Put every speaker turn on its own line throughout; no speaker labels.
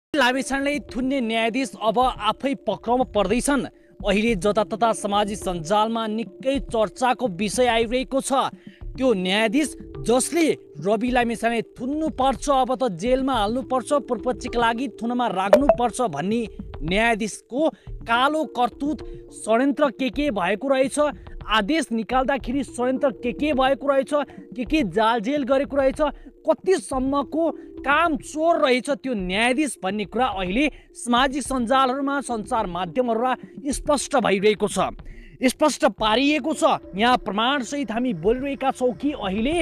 लामिछानेलाई थुन्ने न्यायाधीश अब आफै पक्राउमा पर्दैछन्। अहिले जतातता सामाजिक सञ्जालमा निकै चर्चाको विषय आइरहेको छ। त्यो न्यायाधीश जसले रवि लामिछाने थुन्नुपर्छ, अब त जेलमा हाल्नुपर्छ, पूर्वपक्षका लागि थुनमा राख्नुपर्छ भन्ने न्यायाधीशको कालो करतुत षड्यन्त्र के भएको रहेछ। आदेश निकाल्दाखेरि षड्यन्त्र के भएको रहेछ, के जालझेल गरेको रहेछ, कतिसम्मको काम चोर रहेछ त्यो न्यायाधीश भन्ने कुरा अहिले सामाजिक सञ्जालहरूमा सञ्चार माध्यमहरूमा स्पष्ट भइरहेको छ, स्पष्ट पारिएको छ। यहाँ प्रमाणसहित हामी बोलिरहेका छौँ कि अहिले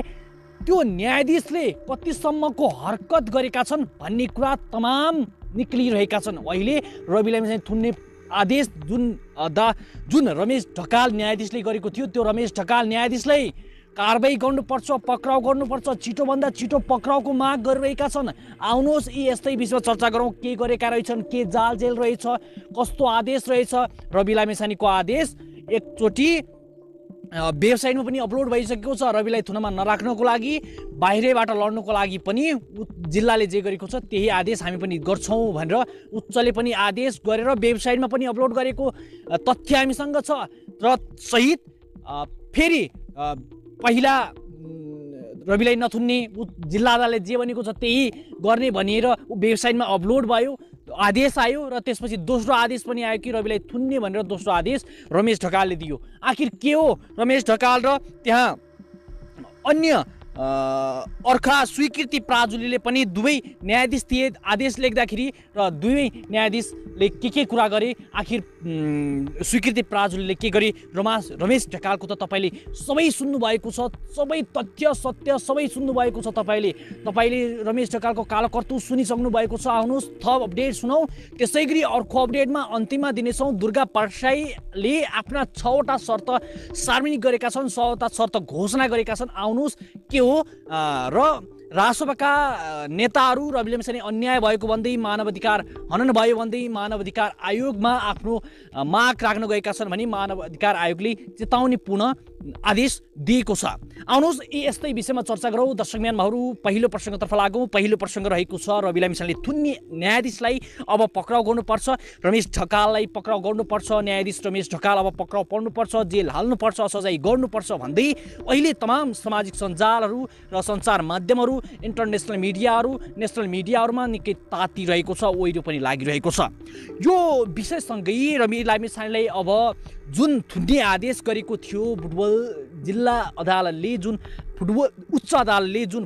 त्यो न्यायाधीशले कतिसम्मको हरकत गरेका छन् भन्ने कुरा तमाम निक्लिरहेका छन्। अहिले रवि लामिछाने थुन्ने आदेश जुन रमेश ढकाल न्यायाधीशले गरेको थियो, त्यो रमेश ढकाल न्यायाधीशलाई कारबाही गर्नुपर्छ, पक्राउ गर्नुपर्छ, छिटोभन्दा छिटो पक्राउको माग गरिरहेका छन्। आउनुहोस् यी यस्तै विषयमा चर्चा गरौँ। के गरेका रहेछन्, के जालझेल रहेछ, कस्तो आदेश रहेछ। रवि लामिछानेको आदेश एकचोटि वेबसाइटमा पनि अपलोड भइसकेको छ। रविलाई थुनमा नराख्नको लागि, बाहिरैबाट लड्नुको लागि पनि जिल्लाले जे गरेको छ त्यही आदेश हामी पनि गर्छौँ भनेर उच्चले पनि आदेश गरेर वेबसाइटमा पनि अपलोड गरेको तथ्य हामीसँग छ। र सहित फेरि पहिला रविलाई नथुन्ने जिल्ला अदालतले जे भनेको छ त्यही गर्ने भनेर वेबसाइटमा अपलोड भयो, आदेश आयो र त्यसपछि दोस्रो आदेश पनि आयो कि रविलाई थुन्ने भनेर दोस्रो आदेश रमेश ढकालले दियो। आखिर के हो रमेश ढकाल र त्यहाँ अन्य अर्का स्वीकृति प्राजुलीले पनि दुवै न्यायाधीश थिए आदेश लेख्दाखेरि, र दुवै न्यायाधीशले के कुरा गरे, आखिर स्वीकृति प्राजुलीले के गरे, रमेश ढकालको त तपाईँले सबै सुन्नुभएको छ, सबै तथ्य सत्य सबै सुन्नुभएको छ। तपाईँले रमेश ढकालको कालो करतुत सुनिसक्नु भएको छ। आउनुहोस् थप अपडेट सुनौ। त्यसै गरी अर्को अपडेटमा अन्तिममा दिनेछौँ। दुर्गा परसाईले आफ्ना 6वटा शर्त सार्वजनिक गरेका छन्, 6वटा शर्त घोषणा गरेका छन्। आउनुहोस् के हो र रासोपाका नेताहरू रवि लामिछाने अन्याय भएको भन्दै, मानवाधिकार हनन भयो भन्दै मानवाधिकार आयोगमा आफ्नो माग राख्न गएका छन् भने मानवाधिकार आयोगले चेतावनीपूर्ण आदेश दिएको छ। आउनुहोस् यी यस्तै विषयमा चर्चा गरौँ। दर्शक म्यानमाहरू पहिलो प्रसङ्गतर्फ लागौँ। पहिलो प्रसङ्ग रहेको छ रवि लामिछानेले थुन्ने न्यायाधीशलाई अब पक्राउ गर्नुपर्छ, रमेश ढकाललाई पक्राउ गर्नुपर्छ, न्यायाधीश रमेश ढकाल अब पक्राउ पर्नुपर्छ, जेल हाल्नुपर्छ, सजाय गर्नुपर्छ भन्दै अहिले तमाम सामाजिक सञ्जालहरू र सञ्चार माध्यमहरू, इन्टरनेसनल मिडियाहरू, नेसनल मिडियाहरूमा निकै तातिरहेको छ, ओइरो पनि लागिरहेको छ। यो विषयसँगै रवि लामिछानेलाई अब जुन थुन्ने आदेश गरेको थियो फुटबल जिल्ला अदालतले, जुन फुटबल उच्च अदालतले जुन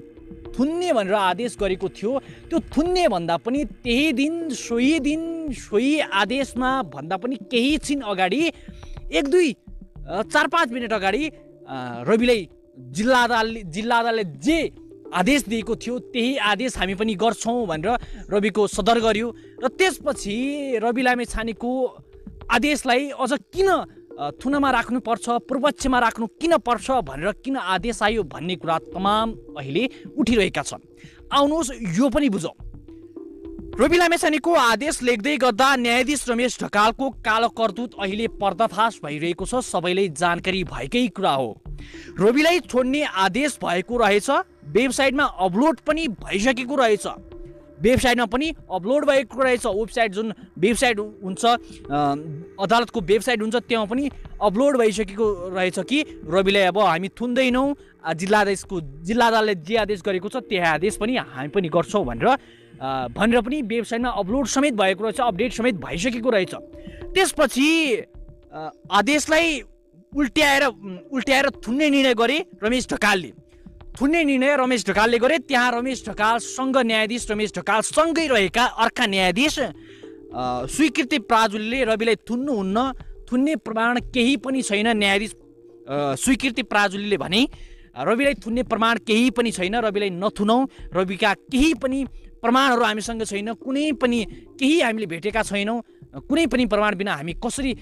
थुन्ने भनेर आदेश गरेको थियो, त्यो थुन्ने भन्दा पनि त्यही दिन सोही आदेशमा भन्दा पनि केही छिन अगाडि 4-5 मिनट अगाडि रविलाई जिल्ला अदालतले जे आदेश दिएको थियो त्यही आदेश हामी पनि गर्छौँ भनेर रविको सदर गर्यो। र त्यसपछि रवि लामिछानेको आदेशलाई अझ किन थुनमा राख्नुपर्छ, पूर्वपक्षमा राख्नु किन पर्छ भनेर किन आदेश आयो भन्ने कुरा तमाम अहिले उठिरहेका छन्। आउनुहोस् यो पनि बुझौँ। रवि लामिछानेको आदेश लेख्दै गर्दा न्यायाधीश रमेश ढकालको कालो करतुत अहिले पर्दाफास भइरहेको छ, सबैलाई जानकारी भएकै कुरा हो। रविलाई छोड्ने आदेश भएको रहेछ, वेबसाइटमा अपलोड पनि भइसकेको रहेछ, वेबसाइटमा पनि अपलोड भएको रहेछ। वेबसाइट हुन्छ अदालतको वेबसाइट हुन्छ, त्यहाँ पनि अपलोड भइसकेको रहेछ कि रविलाई अब हामी थुन्दैनौँ, जिल्ला अदालतले जे आदेश गरेको छ त्यही आदेश पनि हामी पनि गर्छौँ भनेर पनि वेबसाइटमा अपलोड समेत भएको रहेछ, अपडेट समेत भइसकेको रहेछ। त्यसपछि आदेशलाई उल्ट्याएर थुन्ने निर्णय गरे रमेश ढकालले। त्यहाँ रमेश ढकालसँग न्यायाधीश रमेश ढकालसँगै रहेका अर्का न्यायाधीश स्वीकृति प्राजुलीले रविलाई थुन्ने प्रमाण केही पनि छैन। न्यायाधीश स्वीकृति प्राजुलीले भने रविलाई थुन्ने प्रमाण केही पनि छैन, रविलाई नथुनौँ, रविका केही पनि प्रमाणहरू हामीसँग छैन, केही हामीले भेटेका छैनौँ, कुनै पनि प्रमाण बिना हामी कसरी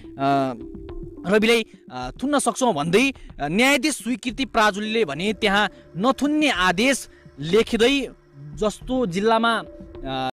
रविलाई थुन्न सक्छौँ भन्दै न्यायाधीश स्वीकृति प्राजुलीले भने त्यहाँ नथुन्ने आदेश लेख्दै जस्तो जिल्लामा